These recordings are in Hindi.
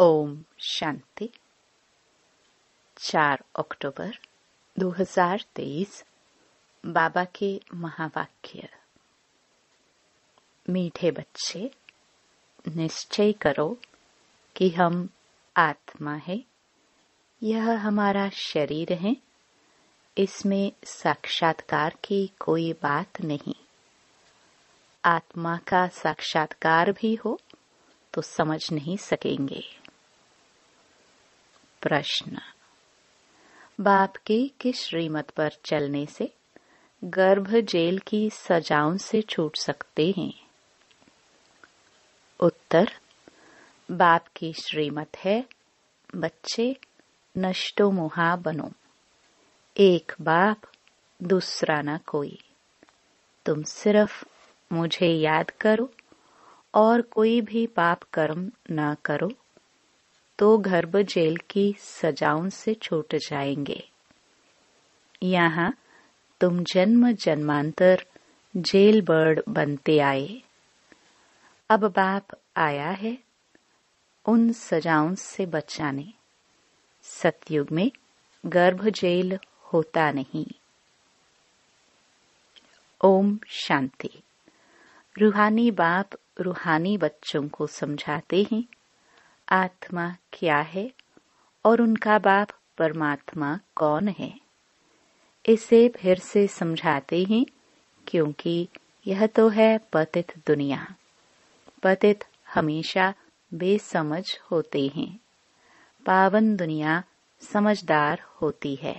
ओम शांति। 4 अक्टूबर 2023। बाबा के महावाक्य। मीठे बच्चे, निश्चय करो कि हम आत्मा है। यह हमारा शरीर है। इसमें साक्षात्कार की कोई बात नहीं। आत्मा का साक्षात्कार भी हो तो समझ नहीं सकेंगे। प्रश्न। बाप के किस श्रीमत पर चलने से गर्भ जेल की सजाओं से छूट सकते हैं? उत्तर। बाप की श्रीमत है, बच्चे नष्टो मोहा बनो। एक बाप, दूसरा न कोई। तुम सिर्फ मुझे याद करो और कोई भी पाप कर्म न करो तो गर्भ जेल की सजाओं से छूट जाएंगे। यहाँ तुम जन्म जन्मांतर जेल बर्ड बनते आए। अब बाप आया है उन सजाओं से बचाने। सतयुग में गर्भ जेल होता नहीं। ओम शांति। रूहानी बाप रूहानी बच्चों को समझाते हैं आत्मा क्या है और उनका बाप परमात्मा कौन है। इसे फिर से समझाते हैं क्योंकि यह तो है पतित दुनिया। पतित हमेशा बेसमझ होते हैं। पावन दुनिया समझदार होती है।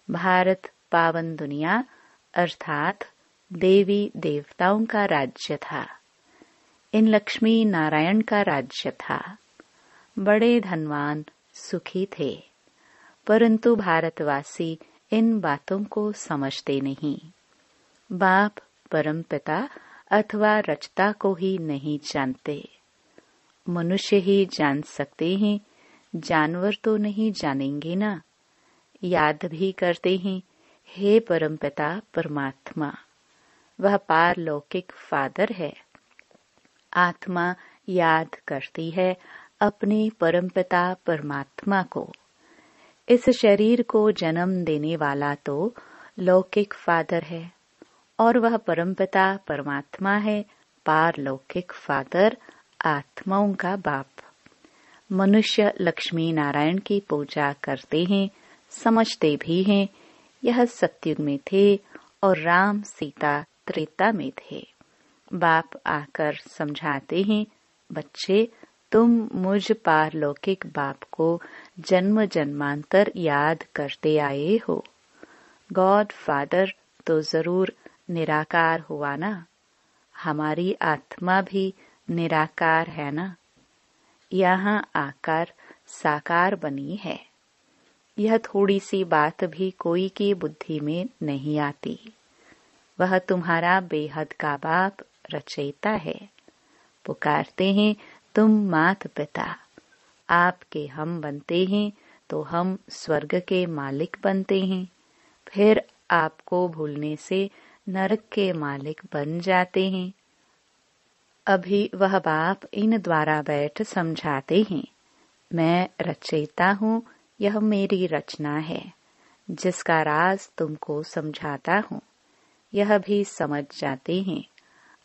भारत पावन दुनिया अर्थात देवी देवताओं का राज्य था। इन लक्ष्मी नारायण का राज्य था। बड़े धनवान सुखी थे, परंतु भारतवासी इन बातों को समझते नहीं। बाप परमपिता अथवा रचता को ही नहीं जानते। मनुष्य ही जान सकते हैं, जानवर तो नहीं जानेंगे ना। याद भी करते हैं, हे परमपिता परमात्मा। वह पारलौकिक फादर है। आत्मा याद करती है अपने परमपिता परमात्मा को। इस शरीर को जन्म देने वाला तो लौकिक फादर है और वह परमपिता परमात्मा है, पारलौकिक फादर, आत्माओं का बाप। मनुष्य लक्ष्मी नारायण की पूजा करते हैं, समझते भी हैं। यह सतयुग में थे और राम सीता त्रेता में थे। बाप आकर समझाते हैं, बच्चे तुम मुझ पारलौकिक बाप को जन्म जन्मांतर याद करते आए हो। गॉड फादर तो जरूर निराकार हुआ ना। हमारी आत्मा भी निराकार है ना। यहाँ आकर साकार बनी है। यह थोड़ी सी बात भी कोई की बुद्धि में नहीं आती। वह तुम्हारा बेहद का बाप रचयिता है। पुकारते हैं तुम मात पिता। आपके हम बनते हैं तो हम स्वर्ग के मालिक बनते हैं। फिर आपको भूलने से नरक के मालिक बन जाते हैं। अभी वह बाप इन द्वारा बैठ समझाते हैं, मैं रचयिता हूँ, यह मेरी रचना है, जिसका राज तुमको समझाता हूँ। यह भी समझ जाते हैं।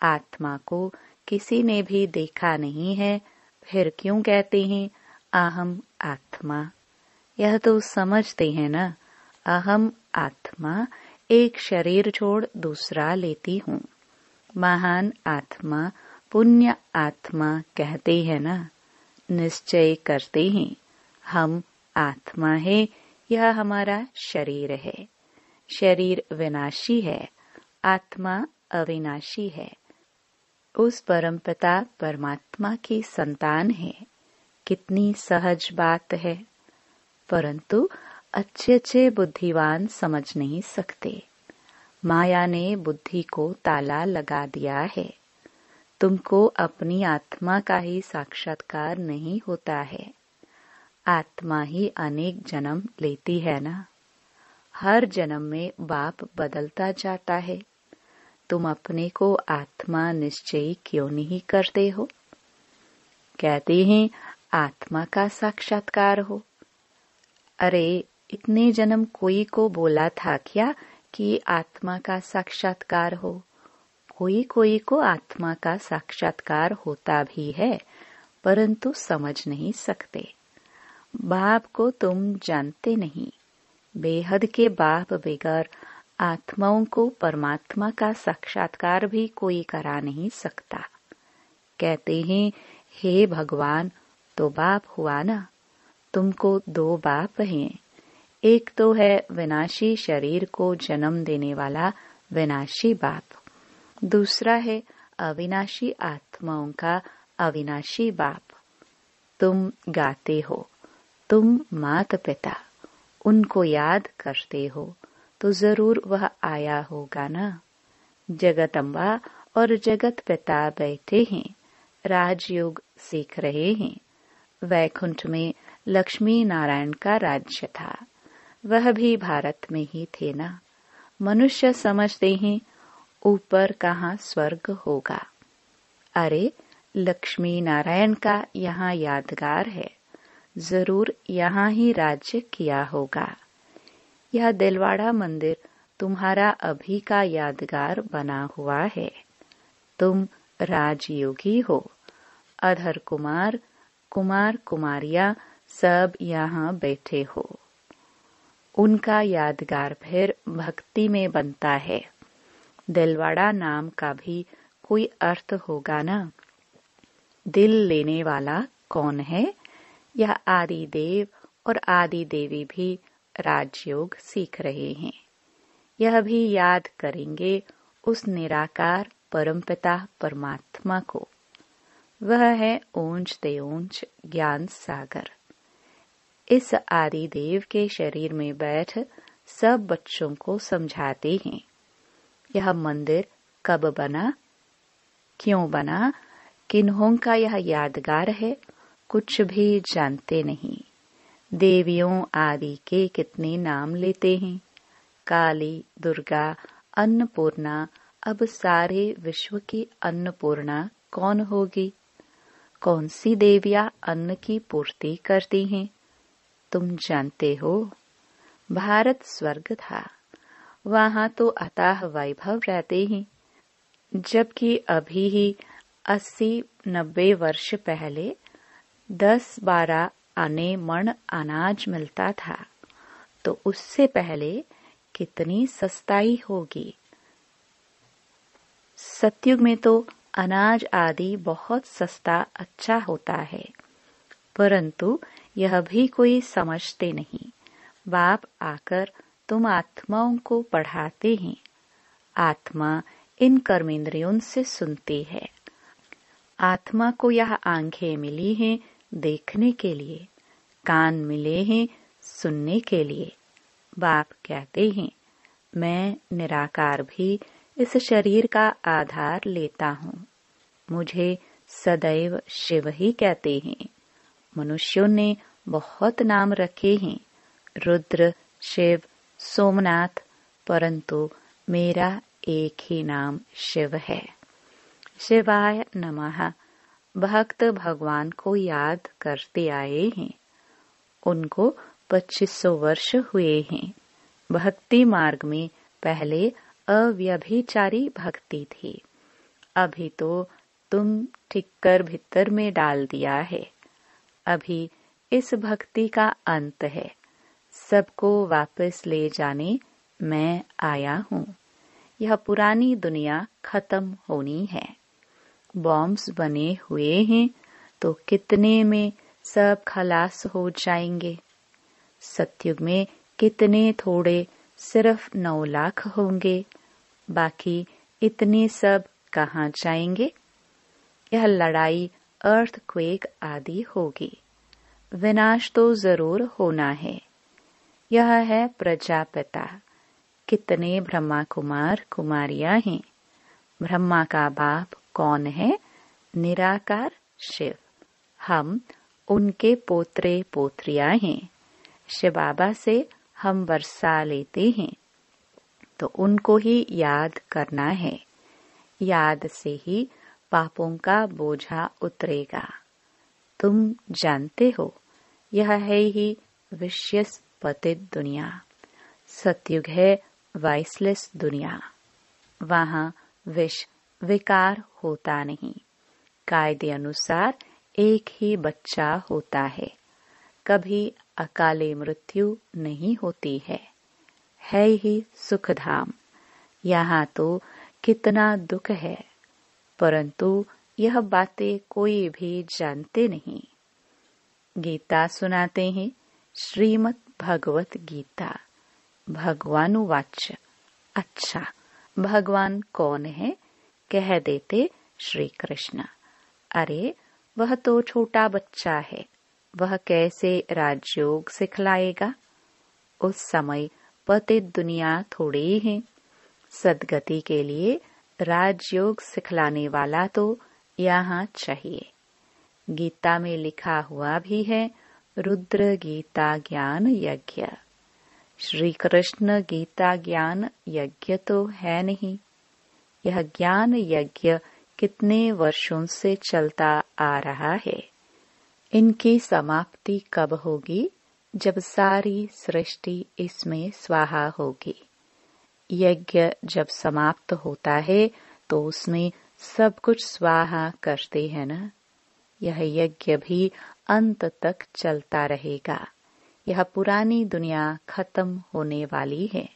आत्मा को किसी ने भी देखा नहीं है, फिर क्यों कहते हैं अहम आत्मा। यह तो समझते हैं ना। अहम आत्मा एक शरीर छोड़ दूसरा लेती हूँ। महान आत्मा पुण्य आत्मा कहते हैं ना। निश्चय करते हैं हम आत्मा है, यह हमारा शरीर है। शरीर विनाशी है, आत्मा अविनाशी है। उस परमपिता परमात्मा की संतान है। कितनी सहज बात है, परंतु अच्छे अच्छे बुद्धिवान समझ नहीं सकते। माया ने बुद्धि को ताला लगा दिया है। तुमको अपनी आत्मा का ही साक्षात्कार नहीं होता है। आत्मा ही अनेक जन्म लेती है ना। हर जन्म में बाप बदलता जाता है। तुम अपने को आत्मा निश्चय क्यों नहीं करते हो? कहते हैं आत्मा का साक्षात्कार हो। अरे, इतने जन्म कोई को बोला था क्या कि आत्मा का साक्षात्कार हो? कोई कोई को आत्मा का साक्षात्कार होता भी है, परंतु समझ नहीं सकते। बाप को तुम जानते नहीं। बेहद के बाप बगैर आत्माओं को परमात्मा का साक्षात्कार भी कोई करा नहीं सकता। कहते हैं, हे भगवान, तो बाप हुआ ना। तुमको दो बाप हैं। एक तो है विनाशी शरीर को जन्म देने वाला विनाशी बाप, दूसरा है अविनाशी आत्माओं का अविनाशी बाप। तुम गाते हो, तुम माता पिता उनको याद करते हो, तो जरूर वह आया होगा ना। जगत अम्बा और जगत पिता बैठे हैं, राजयोग सीख रहे हैं। वैकुंठ में लक्ष्मी नारायण का राज्य था, वह भी भारत में ही थे ना। मनुष्य समझते हैं ऊपर कहाँ स्वर्ग होगा। अरे, लक्ष्मी नारायण का यहाँ यादगार है, जरूर यहाँ ही राज्य किया होगा। यह दिलवाड़ा मंदिर तुम्हारा अभी का यादगार बना हुआ है। तुम राजयोगी हो। अधर कुमार, कुमार कुमारियां सब यहाँ बैठे हो। उनका यादगार फिर भक्ति में बनता है। दिलवाड़ा नाम का भी कोई अर्थ होगा ना। दिल लेने वाला कौन है? यह आदि देव और आदि देवी भी राजयोग सीख रहे हैं। यह भी याद करेंगे उस निराकार परमपिता परमात्मा को। वह है ऊंच ते ऊंच ज्ञान सागर। इस आदि देव के शरीर में बैठ सब बच्चों को समझाते हैं। यह मंदिर कब बना, क्यों बना, किन्हों का यह यादगार है, कुछ भी जानते नहीं। देवियों आदि के कितने नाम लेते हैं। काली, दुर्गा, अन्नपूर्णा। अब सारे विश्व की अन्नपूर्णा कौन होगी? कौन सी देवियां अन्न की पूर्ति करती हैं? तुम जानते हो, भारत स्वर्ग था, वहां तो अथाह वैभव रहते हैं। जबकि अभी ही 80-90 वर्ष पहले 10-12 आने मण अनाज मिलता था, तो उससे पहले कितनी सस्ताई होगी। सतयुग में तो अनाज आदि बहुत सस्ता अच्छा होता है, परंतु यह भी कोई समझते नहीं। बाप आकर तुम आत्माओं को पढ़ाते हैं। आत्मा इन कर्मेंद्रियों से सुनती है। आत्मा को यह आंखें मिली हैं देखने के लिए, कान मिले हैं सुनने के लिए। बाप कहते हैं, मैं निराकार भी इस शरीर का आधार लेता हूँ। मुझे सदैव शिव ही कहते हैं। मनुष्यों ने बहुत नाम रखे हैं, रुद्र, शिव, सोमनाथ, परंतु मेरा एक ही नाम शिव है। शिवाय नमः। भक्त भगवान को याद करते आए हैं। उनको 2500 वर्ष हुए हैं। भक्ति मार्ग में पहले अव्यभिचारी भक्ति थी, अभी तो तुम ठिक्कर भीतर में डाल दिया है। अभी इस भक्ति का अंत है। सबको वापस ले जाने मैं आया हूँ। यह पुरानी दुनिया खत्म होनी है। बॉम्ब्स बने हुए हैं तो कितने में सब खलास हो जाएंगे। सतयुग में कितने थोड़े, सिर्फ 9 लाख होंगे, बाकी इतने सब कहाँ जाएंगे। यह लड़ाई अर्थक्वेक आदि होगी। विनाश तो जरूर होना है। यह है प्रजापिता। कितने ब्रह्मा कुमार कुमारियां हैं। ब्रह्मा का बाप कौन है? निराकार शिव। हम उनके पोत्रे पोत्रियां हैं। शिव बाबा से हम वर्षा लेते हैं, तो उनको ही याद करना है। याद से ही पापों का बोझा उतरेगा। तुम जानते हो यह है ही विषयस पतित दुनिया। सतयुग है वाइसलेस दुनिया। वहाँ विष विकार होता नहीं। कायदे अनुसार एक ही बच्चा होता है। कभी अकाले मृत्यु नहीं होती है ही सुखधाम। यहाँ तो कितना दुख है, परंतु यह बातें कोई भी जानते नहीं। गीता सुनाते हैं, श्रीमद् भगवत गीता। भगवानुवाच। अच्छा, भगवान कौन है? कह देते श्री कृष्ण। अरे वह तो छोटा बच्चा है, वह कैसे राजयोग सिखलाएगा? उस समय पतित दुनिया थोड़ी है। सदगति के लिए राजयोग सिखलाने वाला तो यहाँ चाहिए। गीता में लिखा हुआ भी है, रुद्र गीता ज्ञान यज्ञ। श्री कृष्ण गीता ज्ञान यज्ञ तो है नहीं। यह ज्ञान यज्ञ कितने वर्षों से चलता आ रहा है। इनकी समाप्ति कब होगी? जब सारी सृष्टि इसमें स्वाहा होगी। यज्ञ जब समाप्त होता है तो उसमें सब कुछ स्वाहा करते हैं ना। यह यज्ञ भी अंत तक चलता रहेगा। यह पुरानी दुनिया खत्म होने वाली है।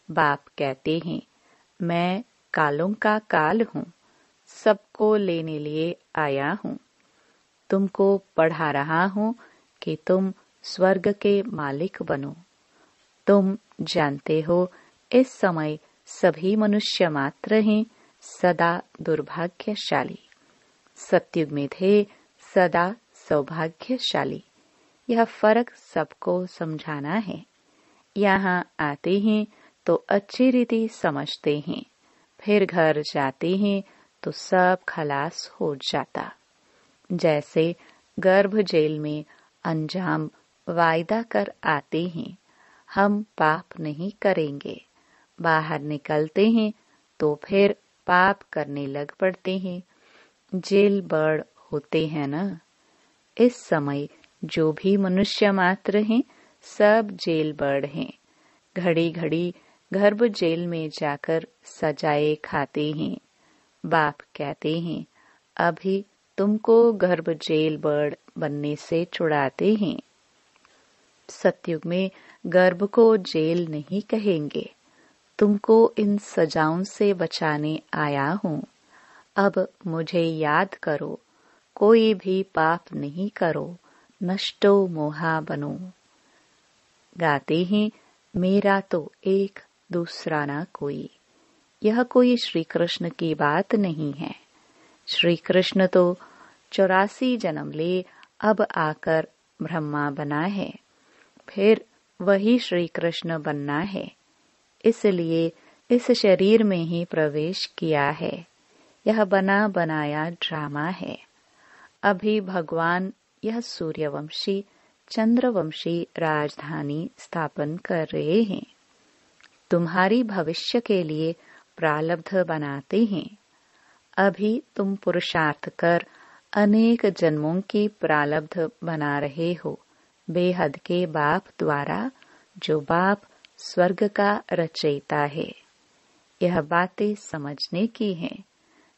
बाप कहते हैं, मैं कालों का काल हूँ, सबको लेने लिए आया हूँ। तुमको पढ़ा रहा हूँ कि तुम स्वर्ग के मालिक बनो। तुम जानते हो इस समय सभी मनुष्य मात्र हैं सदा दुर्भाग्यशाली। सतयुग में थे सदा सौभाग्यशाली। यह फर्क सबको समझाना है। यहाँ आते हैं तो अच्छी रीति समझते हैं, फिर घर जाते हैं तो सब खलास हो जाता। जैसे गर्भ जेल में अंजाम वायदा कर आते हैं, हम पाप नहीं करेंगे। बाहर निकलते हैं तो फिर पाप करने लग पड़ते हैं। जेल बर्ड होते हैं ना। इस समय जो भी मनुष्य मात्र हैं सब जेल बर्ड हैं। घड़ी घड़ी गर्भ जेल में जाकर सजाए खाते हैं। बाप कहते हैं, अभी तुमको गर्भ जेल बर्ड बनने से छुड़ाते हैं। सतयुग में गर्भ को जेल नहीं कहेंगे। तुमको इन सजाओं से बचाने आया हूँ। अब मुझे याद करो, कोई भी पाप नहीं करो, नष्टो मोहा बनो। गाते हैं, मेरा तो एक दूसरा ना कोई। यह कोई श्री कृष्ण की बात नहीं है। श्री कृष्ण तो 84 जन्म ले अब आकर ब्रह्मा बना है, फिर वही श्री कृष्ण बनना है। इसलिए इस शरीर में ही प्रवेश किया है। यह बना बनाया ड्रामा है। अभी भगवान यह सूर्यवंशी चंद्रवंशी राजधानी स्थापन कर रहे हैं। तुम्हारी भविष्य के लिए प्रारब्ध बनाते हैं। अभी तुम पुरुषार्थ कर अनेक जन्मों की प्रारब्ध बना रहे हो बेहद के बाप द्वारा, जो बाप स्वर्ग का रचयिता है। यह बातें समझने की हैं।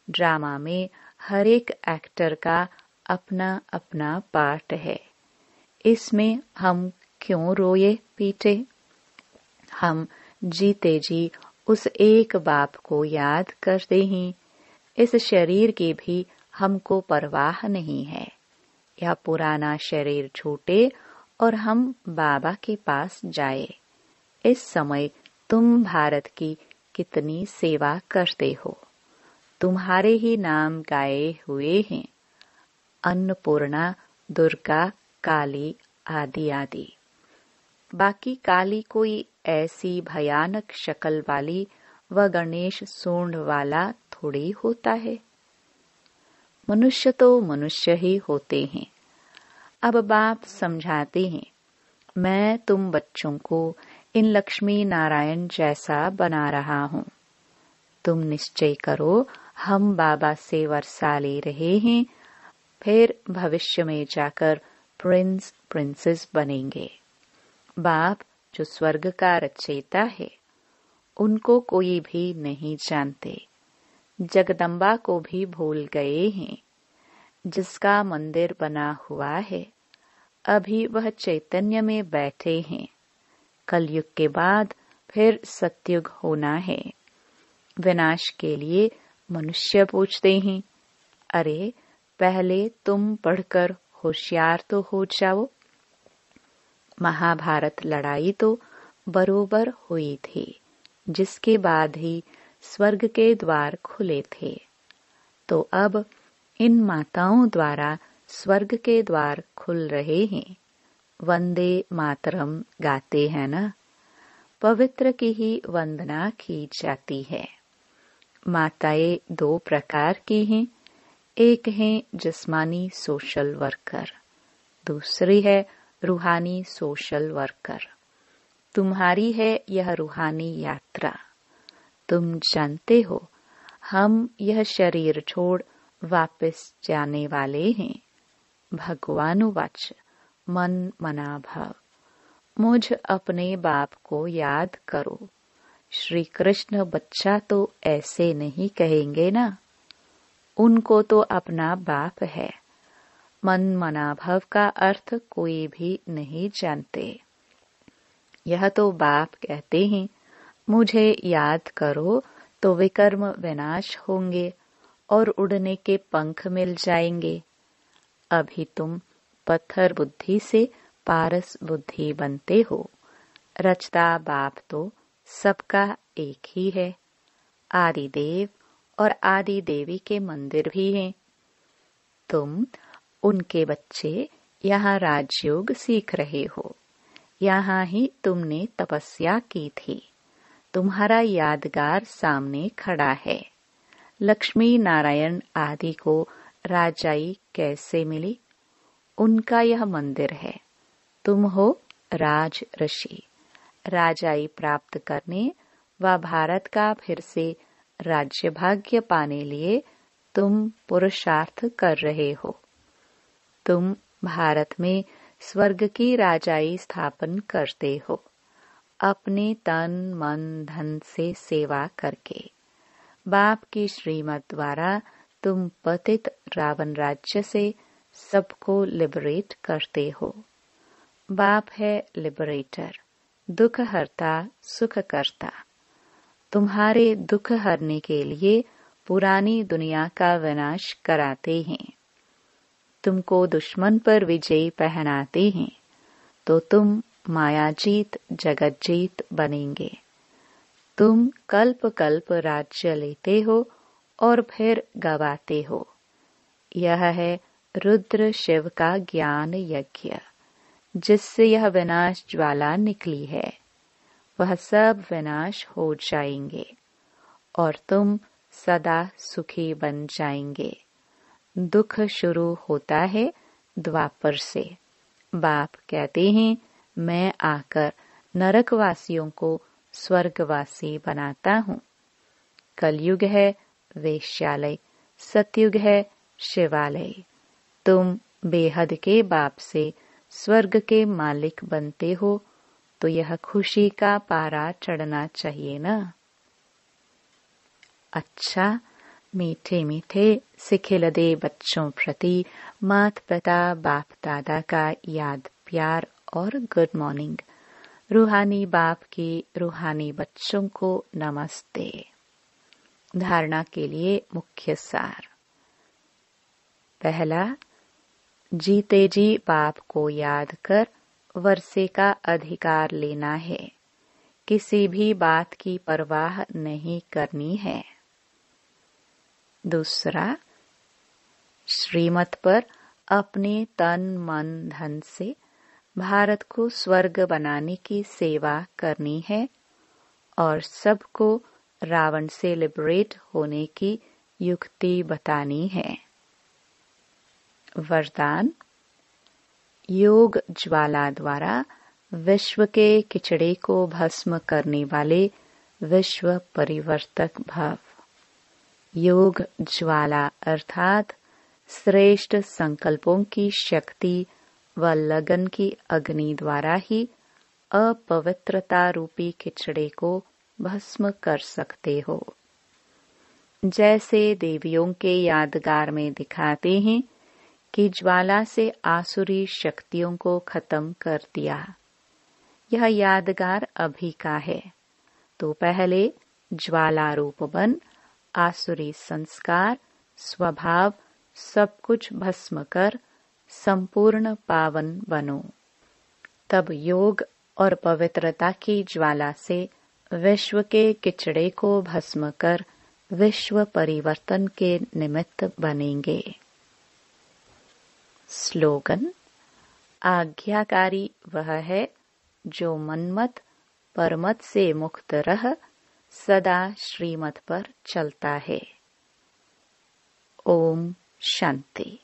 ड्रामा में हर एक एक्टर का अपना अपना पार्ट है। इसमें हम क्यों रोए पीटे? हम जीते जी उस एक बाप को याद करते हैं। इस शरीर की भी हमको परवाह नहीं है। यह पुराना शरीर छूटे और हम बाबा के पास जाए। इस समय तुम भारत की कितनी सेवा करते हो। तुम्हारे ही नाम गाए हुए हैं, अन्नपूर्णा, दुर्गा, काली आदि आदि। बाकी काली कोई ऐसी भयानक शक्ल वाली व गणेश सूंड वाला थोड़ी होता है। मनुष्य तो मनुष्य ही होते हैं। अब बाप समझाते हैं, मैं तुम बच्चों को इन लक्ष्मी नारायण जैसा बना रहा हूँ। तुम निश्चय करो, हम बाबा से वर्षा ले रहे हैं, फिर भविष्य में जाकर प्रिंस प्रिंसेस बनेंगे। बाप जो स्वर्ग का रचयिता है, उनको कोई भी नहीं जानते। जगदम्बा को भी भूल गए हैं। जिसका मंदिर बना हुआ है, अभी वह चैतन्य में बैठे हैं। कलयुग के बाद फिर सतयुग होना है। विनाश के लिए मनुष्य पूछते हैं, अरे पहले तुम पढ़कर होशियार तो हो जाओ। महाभारत लड़ाई तो बरोबर हुई थी, जिसके बाद ही स्वर्ग के द्वार खुले थे। तो अब इन माताओं द्वारा स्वर्ग के द्वार खुल रहे हैं। वंदे मातरम गाते हैं ना। पवित्र की ही वंदना की जाती है। माताएं दो प्रकार की हैं। एक है जिस्मानी सोशल वर्कर, दूसरी है रूहानी सोशल वर्कर। तुम्हारी है यह रूहानी यात्रा। तुम जानते हो, हम यह शरीर छोड़ वापस जाने वाले हैं। भगवानुवाच मन मना भव। मुझ अपने बाप को याद करो। श्री कृष्ण बच्चा तो ऐसे नहीं कहेंगे ना। उनको तो अपना बाप है। मन मना भव का अर्थ कोई भी नहीं जानते। यह तो बाप कहते हैं, मुझे याद करो तो विकर्म विनाश होंगे और उड़ने के पंख मिल जाएंगे। अभी तुम पत्थर बुद्धि से पारस बुद्धि बनते हो। रचता बाप तो सबका एक ही है। आदि देव और आदि देवी के मंदिर भी हैं। तुम उनके बच्चे यहाँ राजयोग सीख रहे हो। यहाँ ही तुमने तपस्या की थी। तुम्हारा यादगार सामने खड़ा है। लक्ष्मी नारायण आदि को राजाई कैसे मिली? उनका यह मंदिर है। तुम हो राज ऋषि। राजाई प्राप्त करने व भारत का फिर से राज्य भाग्य पाने लिए तुम पुरुषार्थ कर रहे हो। तुम भारत में स्वर्ग की राजाई स्थापन करते हो, अपने तन मन धन से सेवा करके। बाप की श्रीमत द्वारा तुम पतित रावण राज्य से सबको लिबरेट करते हो। बाप है लिबरेटर, दुख हरता सुख करता। तुम्हारे दुख हरने के लिए पुरानी दुनिया का विनाश कराते हैं। तुमको दुश्मन पर विजय पहनाते हैं, तो तुम मायाजीत जगतजीत बनेंगे। तुम कल्प कल्प राज्य लेते हो और फिर गवाते हो। यह है रुद्र शिव का ज्ञान यज्ञ, जिससे यह विनाश ज्वाला निकली है। वह सब विनाश हो जाएंगे और तुम सदा सुखी बन जाएंगे। दुख शुरू होता है द्वापर से। बाप कहते हैं, मैं आकर नरकवासियों को स्वर्गवासी बनाता हूँ। कलयुग है वेश्यालय, सतयुग है शिवालय। तुम बेहद के बाप से स्वर्ग के मालिक बनते हो, तो यह खुशी का पारा चढ़ना चाहिए ना। अच्छा, मीठे मीठे सिखिलदे बच्चों प्रति मात पिता बाप दादा का याद प्यार और गुड मॉर्निंग। रूहानी बाप की रूहानी बच्चों को नमस्ते। धारणा के लिए मुख्य सार। पहला, जीते जी बाप को याद कर वर्षे का अधिकार लेना है। किसी भी बात की परवाह नहीं करनी है। दूसरा, श्रीमत पर अपने तन मन धन से भारत को स्वर्ग बनाने की सेवा करनी है और सबको रावण से लिबरेट होने की युक्ति बतानी है। वरदान, योग ज्वाला द्वारा विश्व के किचड़े को भस्म करने वाले विश्व परिवर्तक भव। योग ज्वाला अर्थात श्रेष्ठ संकल्पों की शक्ति व लगन की अग्नि द्वारा ही अपवित्रता रूपी किचड़े को भस्म कर सकते हो। जैसे देवियों के यादगार में दिखाते हैं कि ज्वाला से आसुरी शक्तियों को खत्म कर दिया। यह यादगार अभी का है, तो पहले ज्वाला रूप बन आसुरी संस्कार स्वभाव सब कुछ भस्म कर संपूर्ण पावन बनो। तब योग और पवित्रता की ज्वाला से विश्व के किचड़े को भस्म कर विश्व परिवर्तन के निमित्त बनेंगे। स्लोगन: आज्ञाकारी वह है जो मनमत परमत से मुक्त रह सदा श्रीमत पर चलता है। ओम शांति।